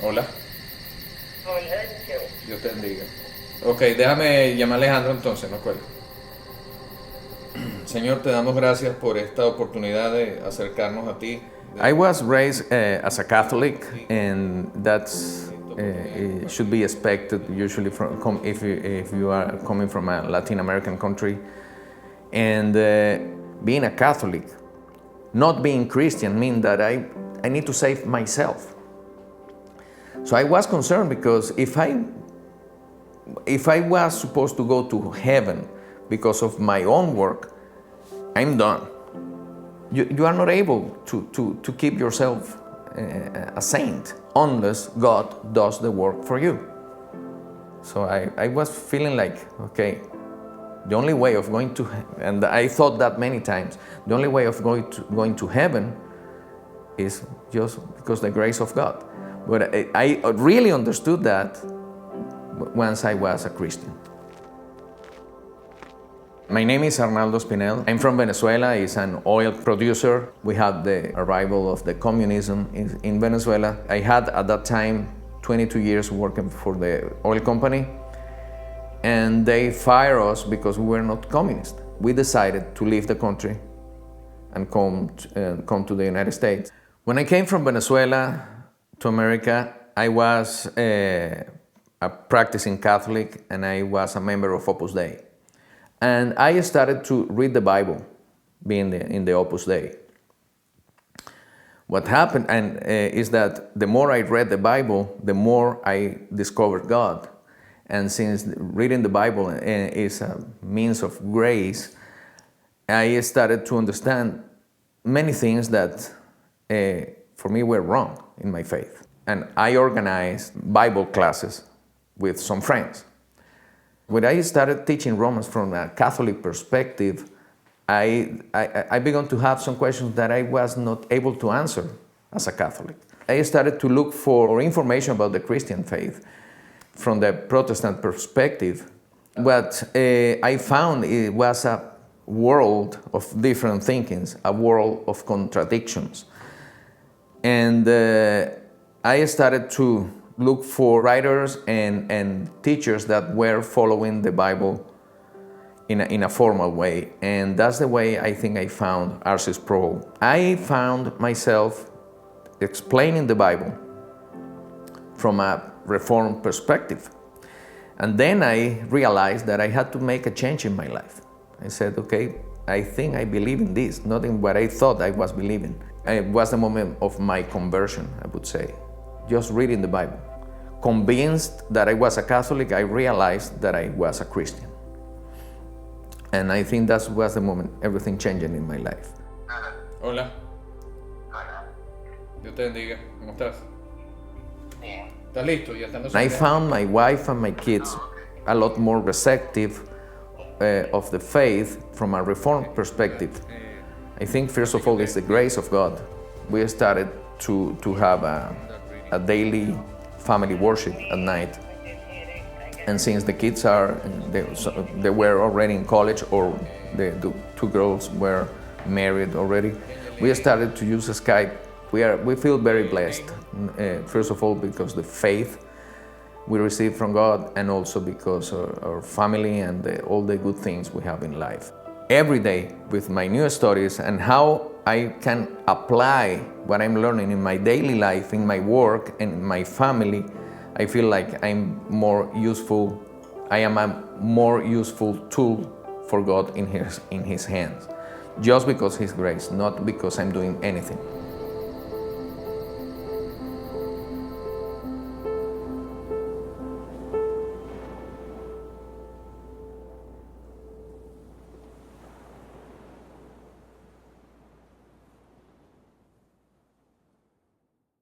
Hola, Hola, Dios te bendiga. Ok, déjame llamar a Alejandro entonces, no cuelgo. Señor, te damos gracias por esta oportunidad de acercarnos a ti. I was raised as a Catholic, and that's it should be expected usually from if you are coming from a Latin American country, and being a Catholic, not being Christian, means that I need to save myself. So I was concerned because if I was supposed to go to heaven because of my own work, I'm done. You are not able to keep yourself a saint unless God does the work for you. So I was feeling like, okay, the only way of going to, and I thought that many times, the only way of going to heaven is just because the grace of God. But I really understood that once I was a Christian. My name is Arnaldo. I'm from Venezuela. It's an oil producer. We had the arrival of the communism in Venezuela. I had at that time 22 years working for the oil company, and they fired us because we were not communist. We decided to leave the country and come to the United States. When I came from Venezuela to America, I was a practicing Catholic, and I was a member of Opus Dei. And I started to read the Bible, being in the Opus Dei. What happened is that the more I read the Bible, the more I discovered God. And since reading the Bible is a means of grace, I started to understand many things that for me were wrong in my faith. And I organized Bible classes with some friends. When I started teaching Romans from a Catholic perspective, I began to have some questions that I was not able to answer as a Catholic. I started to look for information about the Christian faith from the Protestant perspective. What I found it was a world of different thinkings, a world of contradictions. And I started to look for writers and teachers that were following the Bible in a formal way. And that's the way I think I found R.C. Sproul. I found myself explaining the Bible from a Reformed perspective. And then I realized that I had to make a change in my life. I said, okay, I think I believe in this, not in what I thought I was believing. It was the moment of my conversion, I would say. Just reading the Bible. Convinced that I was a Catholic, I realized that I was a Christian. And I think that was the moment everything changed in my life. Hola. hola. Dios te bendiga. ¿Cómo estás? Bien. ¿Estás listo? Ya están los I found my wife and my kids a lot more receptive of the faith from a Reformed perspective. I think first of all it's the grace of God. We started to have a daily family worship at night. And since the kids they were already in college, or the two girls were married already, we started to use Skype. We feel very blessed, first of all because the faith we receive from God, and also because our family and all the good things we have in life. Every day with my new studies and how I can apply what I'm learning in my daily life, in my work, and in my family, I feel like I'm more useful. I am a more useful tool for God in His hands, just because His grace, not because I'm doing anything.